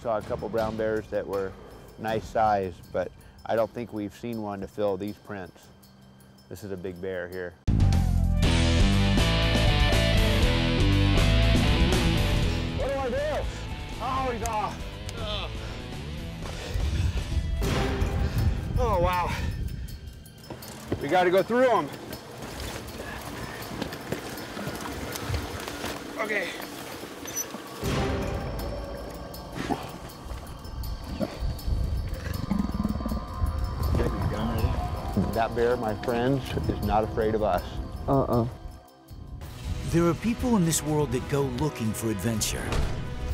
saw a couple brown bears that were nice size, but I don't think we've seen one to fill these prints. This is a big bear here. What do I do? Oh, he's off. Oh, wow. We got to go through them. Okay. That bear, my friends, is not afraid of us. There are people in this world that go looking for adventure.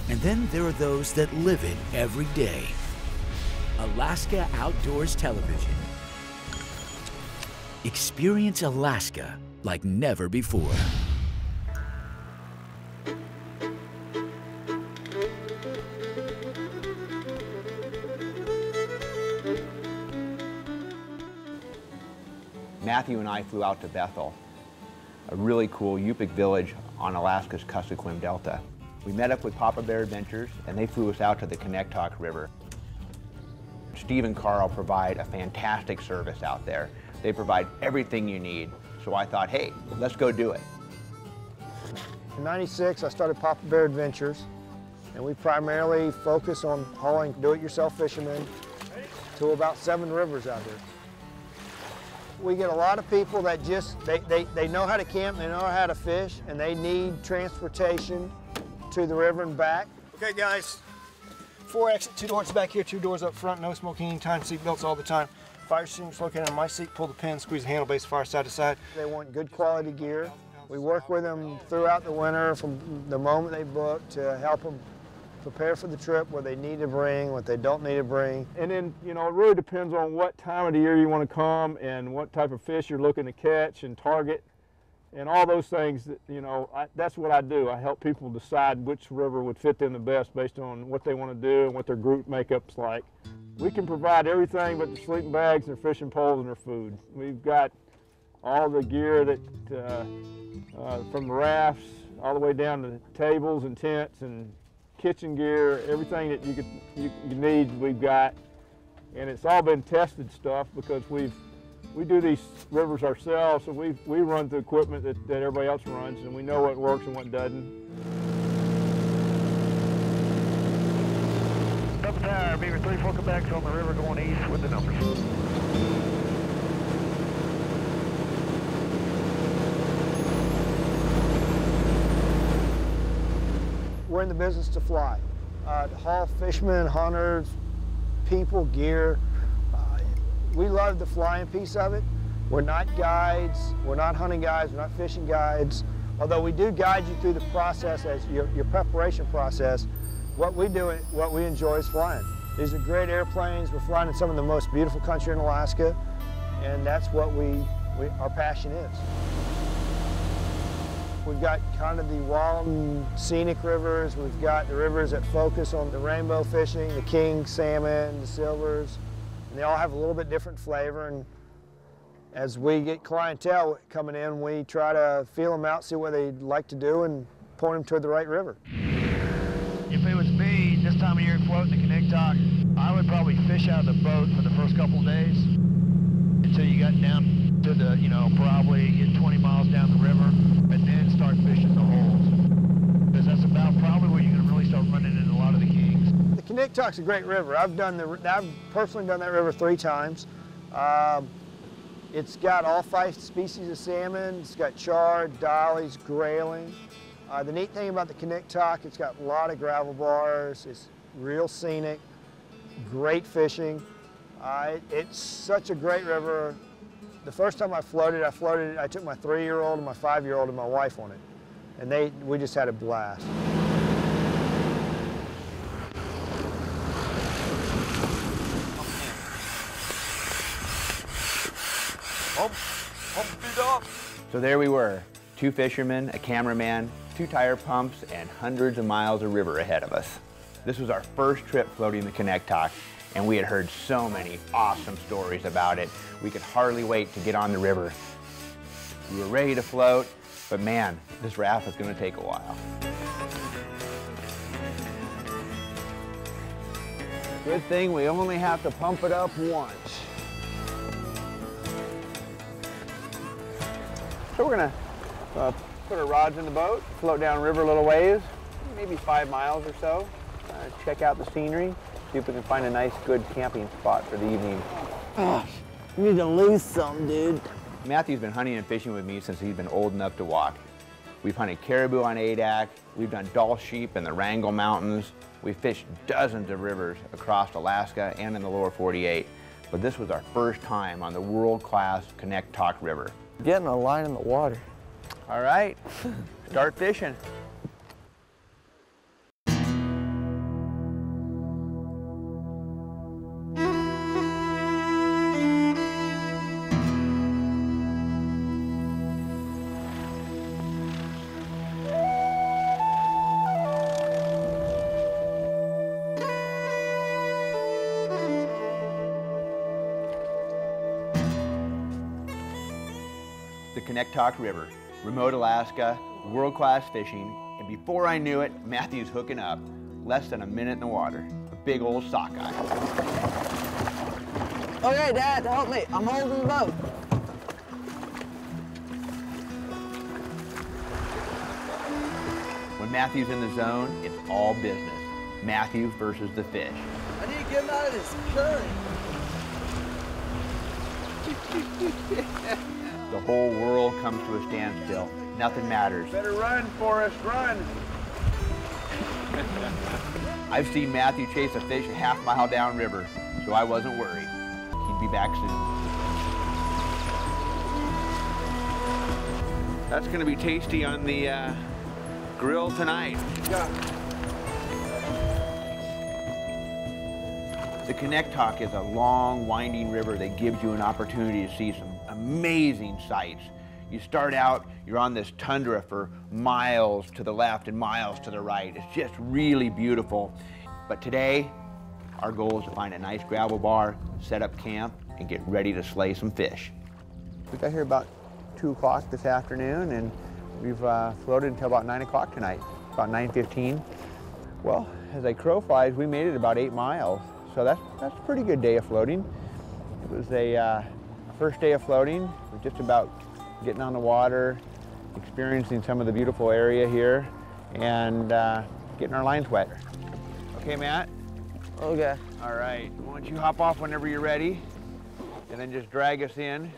And then there are those that live it every day. Alaska Outdoors Television. Experience Alaska like never before. Matthew and I flew out to Bethel, a really cool Yupik village on Alaska's Kuskokwim Delta. We met up with Papa Bear Adventures, and they flew us out to the Kennebec River. Steve and Carl provide a fantastic service out there. They provide everything you need. So I thought, hey, let's go do it. In '96, I started Papa Bear Adventures, and we primarily focus on hauling do-it-yourself fishermen to about 7 rivers out here. We get a lot of people that just, they know how to camp, they know how to fish, and they need transportation to the river and back. Okay, guys, 4 exit, 2 doors back here, 2 doors up front, no smoking anytime, seat belts all the time. Fire extinguisher located on my seat, pull the pin, squeeze the handle, base fire side to side. They want good quality gear. We work with them throughout the winter from the moment they book to help them prepare for the trip, what they need to bring, what they don't need to bring. And then, you know, it really depends on what time of the year you want to come and what type of fish you're looking to catch and target and all those things. That, you know, that's what I do. I help people decide which river would fit them the best based on what they want to do and what their group makeup's like. We can provide everything but their sleeping bags, their fishing poles, and their food. We've got all the gear that, from the rafts all the way down to tables and tents and kitchen gear, everything that you need, we've got. And it's all been tested stuff because we do these rivers ourselves, so we run the equipment that everybody else runs, and we know what works and what doesn't. Double tower, Beaver 3-4 Quebec's on the river going east with the numbers. We're in the business to fly, to haul fishermen, hunters, people, gear. We love the flying piece of it. We're not guides, we're not hunting guides, we're not fishing guides. Although we do guide you through the process, as your preparation process. What we do, what we enjoy is flying. These are great airplanes. We're flying in some of the most beautiful country in Alaska, and that's what our passion is. We've got kind of the wild and scenic rivers. We've got the rivers that focus on the rainbow fishing, the king salmon, the silvers, and they all have a little bit different flavor. And as we get clientele coming in, we try to feel them out, see what they'd like to do, and point them toward the right river. If it was me, this time of year floating the Kennebec, I would probably fish out of the boat for the first couple of days until you got down to the, you know, probably get 20 miles down the river, and then start fishing the holes. Because that's about probably where you're going to really start running into a lot of the kings. The Kennebec a great river. I've personally done that river 3 times. It's got all 5 species of salmon. It's got chard, dollies, grayling. The neat thing about the Kennebec, it's got a lot of gravel bars. It's real scenic, great fishing. It's such a great river. The first time I floated, I took my 3-year-old and my 5-year-old and my wife on it. And we just had a blast. So there we were, 2 fishermen, a cameraman, 2 tire pumps, and hundreds of miles of river ahead of us. This was our first trip floating the Kennebec, and we had heard so many awesome stories about it. We could hardly wait to get on the river. We were ready to float, but man, this raft was going to take a while. Good thing we only have to pump it up once. So we're gonna put our rods in the boat, float down river a little ways, maybe 5 miles or so. Check out the scenery, see if we can find a nice, good camping spot for the evening. Oh, you need to lose some, dude. Matthew's been hunting and fishing with me since he's been old enough to walk. We've hunted caribou on Adak, we've done Dall sheep in the Wrangell Mountains, we've fished dozens of rivers across Alaska and in the lower 48. But this was our first time on the world-class Kennebec River. Getting a line in the water. All right, start fishing. The Kennebec River, remote Alaska, world-class fishing, and before I knew it, Matthew's hooking up. Less than a minute in the water. A big old sockeye. Okay, Dad, help me. I'm holding the boat. When Matthew's in the zone, it's all business. Matthew versus the fish. I need to get him out of this current. The whole world comes to a standstill. Nothing matters. Better run, Forrest, run. I've seen Matthew chase a fish a half-mile downriver, so I wasn't worried. He'd be back soon. That's gonna be tasty on the grill tonight. Yeah. The Kennebec is a long, winding river that gives you an opportunity to see some amazing sights. You start out, you're on this tundra for miles to the left and miles to the right. It's just really beautiful. But today, our goal is to find a nice gravel bar, set up camp, and get ready to slay some fish. We got here about 2 o'clock this afternoon, and we've floated until about 9 o'clock tonight, about 9:15. Well, as a crow flies, we made it about 8 miles. So that's a pretty good day of floating. It was a first day of floating. We're just about getting on the water, experiencing some of the beautiful area here, and getting our lines wet. Okay, Matt? Okay. All right, why don't you hop off whenever you're ready, and then just drag us in.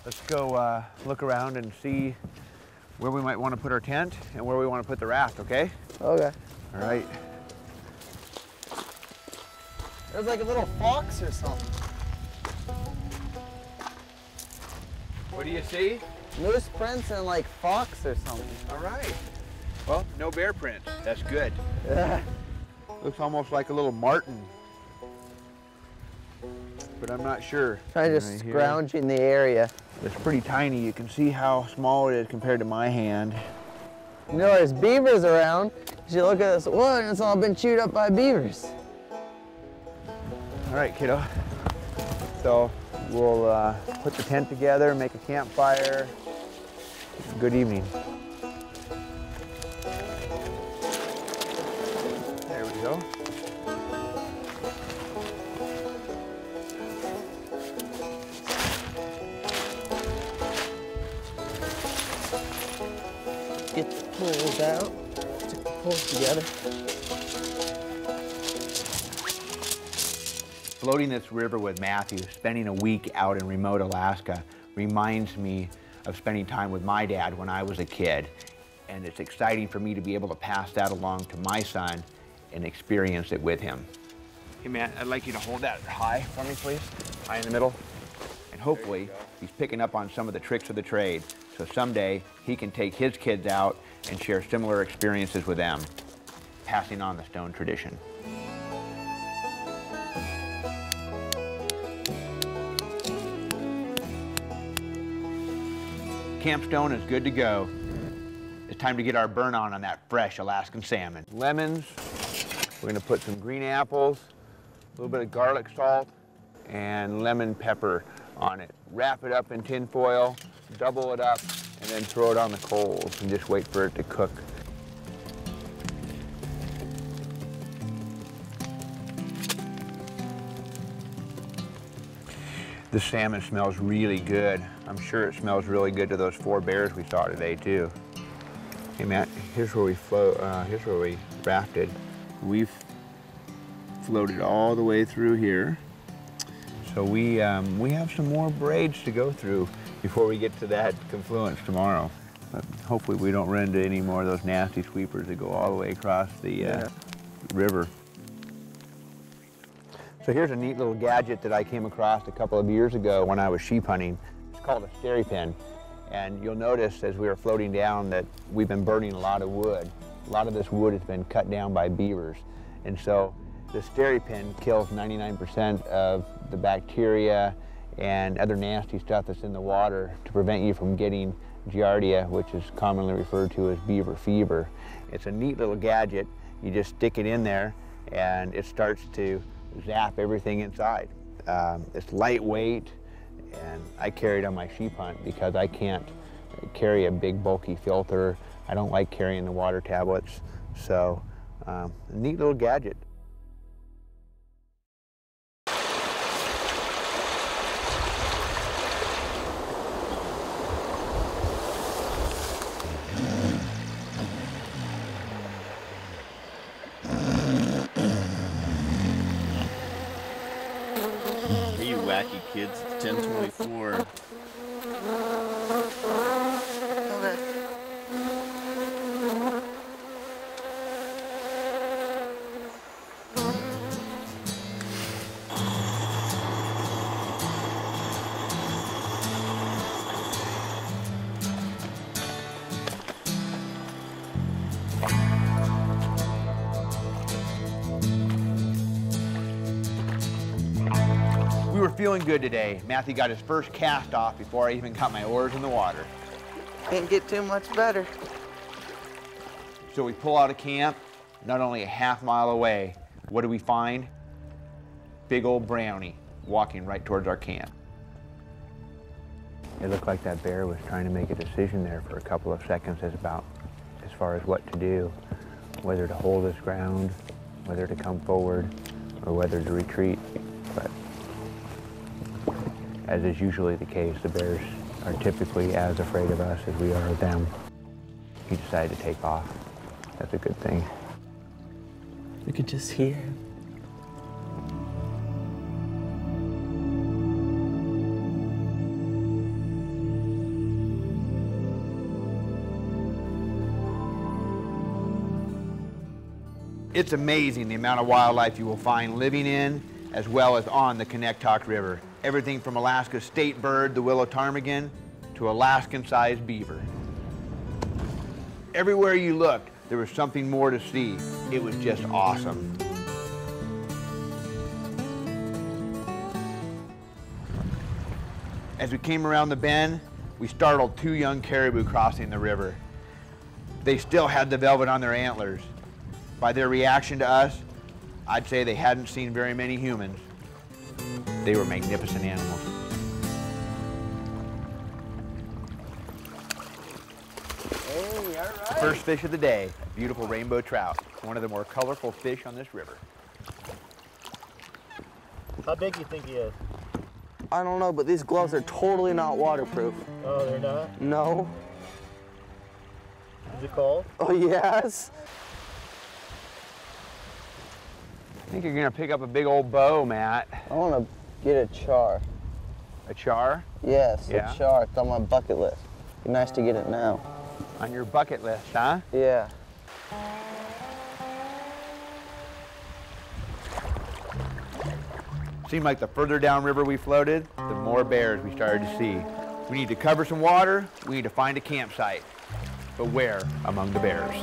Let's go look around and see where we might want to put our tent and where we want to put the raft, okay? Okay. All right. There's like a little fox or something. What do you see? Moose prints and like fox or something. All right. Well, no bear prints. That's good. Looks almost like a little marten, but I'm not sure. Trying to Right scrounge in the area. It's pretty tiny. You can see how small it is compared to my hand. You know, there's beavers around. You should look at this wood and it's all been chewed up by beavers. All right, kiddo. So we'll put the tent together, make a campfire. Good evening. There we go. Get the poles out. Stick the poles together. Floating this river with Matthew, spending a week out in remote Alaska, reminds me of spending time with my dad when I was a kid. And it's exciting for me to be able to pass that along to my son and experience it with him. Hey, Matt, I'd like you to hold that high for me, please. High in the middle. And hopefully, he's picking up on some of the tricks of the trade, so someday he can take his kids out and share similar experiences with them, passing on the stone tradition. Camp stone is good to go. It's time to get our burn on that fresh Alaskan salmon. Lemons, we're gonna put some green apples, a little bit of garlic salt, and lemon pepper on it. Wrap it up in tin foil, double it up, and then throw it on the coals and just wait for it to cook. The salmon smells really good. I'm sure it smells really good to those 4 bears we saw today too. Hey Matt, here's where we here's where we rafted. We've floated all the way through here. So we have some more braids to go through before we get to that confluence tomorrow. But hopefully we don't run into any more of those nasty sweepers that go all the way across the river. So here's a neat little gadget that I came across a couple of years ago when I was sheep hunting. It's called a steri pin. And you'll notice as we were floating down that we've been burning a lot of wood. A lot of this wood has been cut down by beavers. And so the steri pin kills 99% of the bacteria and other nasty stuff that's in the water to prevent you from getting giardia, which is commonly referred to as beaver fever. It's a neat little gadget. You just stick it in there and it starts to zap everything inside. It's lightweight, and I carry it on my sheep hunt because I can't carry a big bulky filter. I don't like carrying the water tablets. So a neat little gadget. Wacky kids, it's 10:24. We were feeling good today. Matthew got his first cast off before I even got my oars in the water. Can't get too much better. So we pull out of camp, not only a half-mile away. What do we find? Big old brownie walking right towards our camp. It looked like that bear was trying to make a decision there for a couple of seconds as far as what to do, whether to hold his ground, whether to come forward, or whether to retreat. But as is usually the case, the bears are typically as afraid of us as we are of them. He decided to take off. That's a good thing. You could just hear him. It's amazing the amount of wildlife you will find living in as well as on the Kennebec River. Everything from Alaska's state bird, the willow ptarmigan, to Alaskan-sized beaver. Everywhere you looked, there was something more to see. It was just awesome. As we came around the bend, we startled 2 young caribou crossing the river. They still had the velvet on their antlers. By their reaction to us, I'd say they hadn't seen very many humans. They were magnificent animals. Hey, all right. The first fish of the day, beautiful rainbow trout, one of the more colorful fish on this river. How big do you think he is? I don't know, but these gloves are totally not waterproof. Oh, they're not? No. Is it cold? Oh, yes. I think you're gonna pick up a big old bow, Matt. I want to get a char. A char? Yes, Yeah. a char. It's on my bucket list. Be nice to get it now. On your bucket list, huh? Yeah. Seemed like the further downriver we floated, the more bears we started to see. We need to cover some water, we need to find a campsite. But where among the bears?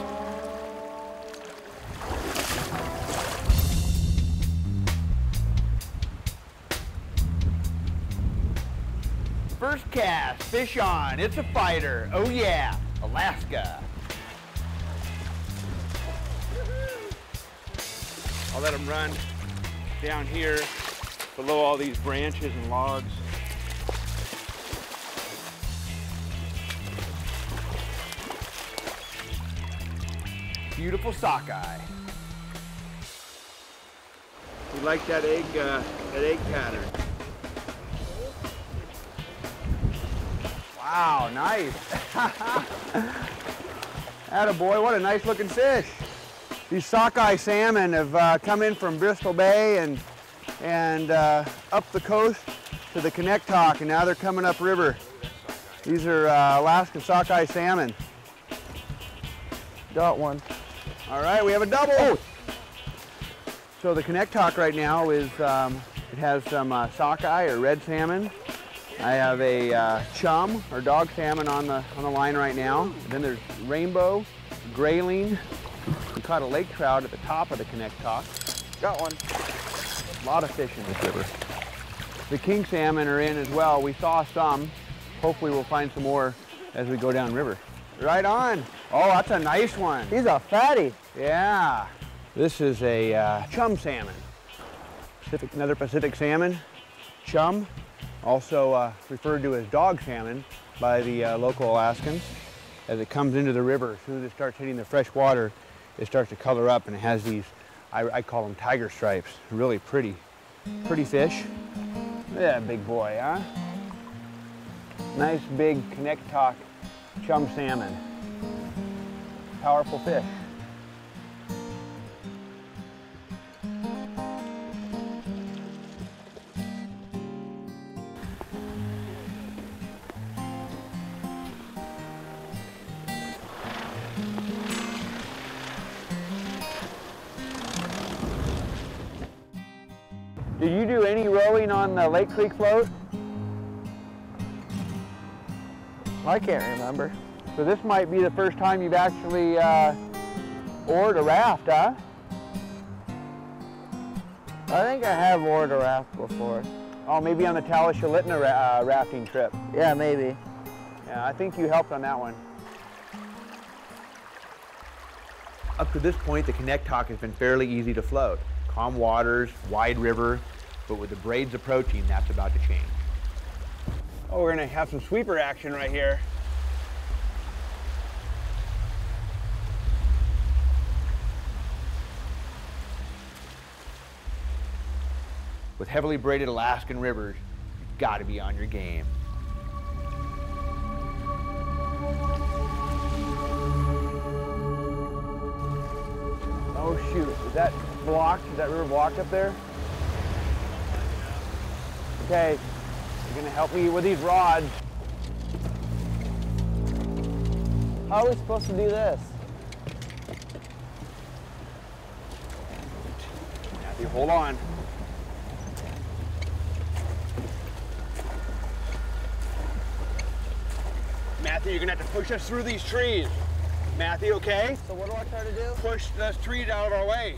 First cast, fish on, it's a fighter. Oh yeah, Alaska. I'll let them run down here below all these branches and logs. Beautiful sockeye. We like that egg pattern. Wow, nice. Attaboy, what a nice looking fish. These sockeye salmon have come in from Bristol Bay and up the coast to the Connectoc, and now they're coming upriver. These are Alaskan sockeye salmon. Got one. All right, we have a double. Oh. So the Connectoc right now is, it has some sockeye or red salmon. I have a chum or dog salmon on the line right now. And then there's rainbow, grayling. We caught a lake trout at the top of the Connectoc. Got one. A lot of fish in this river. The king salmon are in as well. We saw some. Hopefully we'll find some more as we go down river. Right on. Oh, that's a nice one. He's a fatty. Yeah. This is a chum salmon. Another Pacific salmon, chum. Also referred to as dog salmon by the local Alaskans. As it comes into the river, as soon as it starts hitting the fresh water, it starts to color up and it has these, I call them tiger stripes. Really pretty fish. Look at that big boy, huh? Nice big Connectoc chum salmon. Powerful fish. Did you do any rowing on the Lake Creek float? I can't remember. So this might be the first time you've actually oared a raft, huh? I think I have oared a raft before. Oh, maybe on the Talishalitna rafting trip. Yeah, maybe. Yeah, I think you helped on that one. Up to this point, the Connectoc has been fairly easy to float. Calm waters, wide river, but with the braids approaching, that's about to change. Oh, we're gonna have some sweeper action right here. With heavily braided Alaskan rivers, you've got to be on your game. Oh shoot, is that blocked? Is that river blocked up there? Okay, you're gonna help me with these rods. How are we supposed to do this? Matthew, hold on. Matthew, you're gonna have to push us through these trees. Matthew, okay? So what do I try to do? Push those trees out of our way.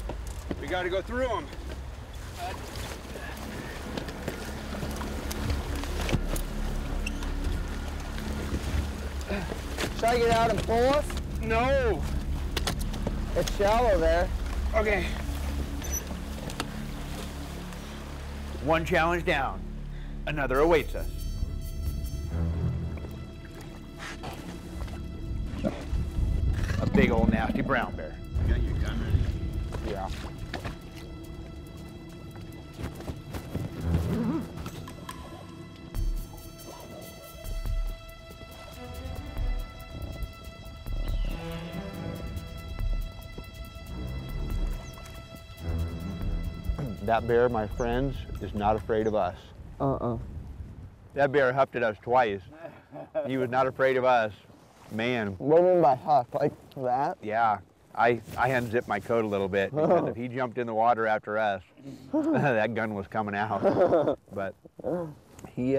We gotta go through them. Should I get out and pull us? No. It's shallow there. Okay. One challenge down. Another awaits us. A big old nasty brown bear. You got your gun ready? Yeah. That bear, my friends, is not afraid of us. That bear huffed at us twice. He was not afraid of us. Man. What do you mean by huff? Like that? Yeah. I unzipped my coat a little bit because if he jumped in the water after us, that gun was coming out. But he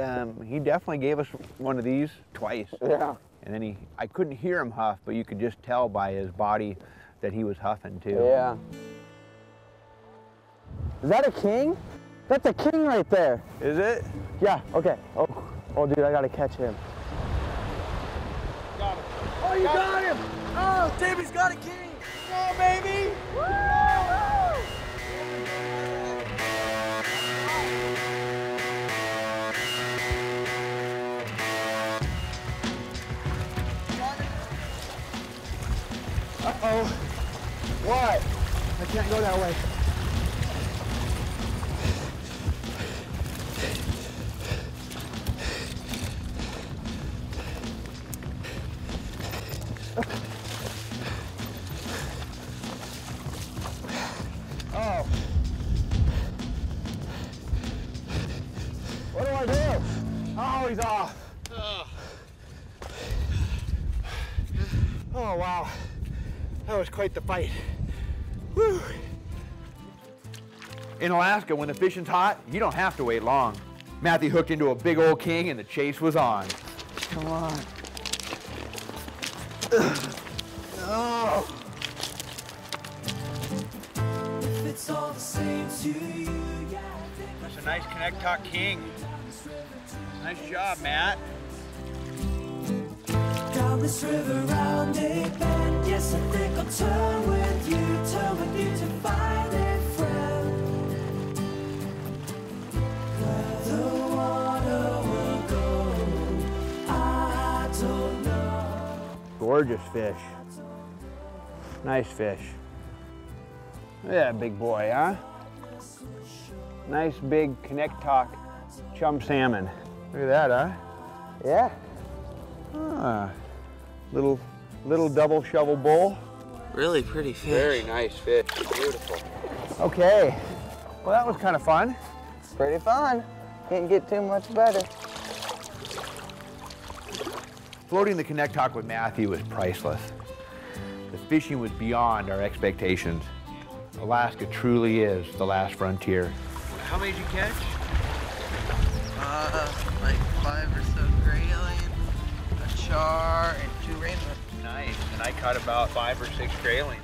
definitely gave us one of these twice. Yeah. And then I couldn't hear him huff, but you could just tell by his body that he was huffing too. Yeah. Is that a king? That's a king right there. Is it? Yeah, okay. Oh dude, I gotta catch him. Got him. Oh, you got him! Oh, Davey's got a king! Oh, baby! Woo! Uh-oh. What? I can't go that way. he's off. Oh, wow. That was quite the fight. Whew. In Alaska, when the fishing's hot, you don't have to wait long. Matthew hooked into a big old king and the chase was on. Come on. Oh. It's all the same to you. That's a nice Connect Talk king. Nice job, Matt. Down this river round a bend, yes, I think I'll turn with you to find a friend. Where the water will go, I don't know. Gorgeous fish. Nice fish. Look at that big boy, huh? Nice big Connect Talk chum salmon. Look at that, huh? Yeah. Ah, little double shovel bull. Really pretty fish. Very nice fish, beautiful. Okay. Well, that was kind of fun. Pretty fun. Can't get too much better. Floating the Connect Talk with Matthew was priceless. The fishing was beyond our expectations. Alaska truly is the last frontier. How many did you catch? Like 5 or so grayling, a char, and 2 rainbows. Nice, and I caught about 5 or 6 grayling.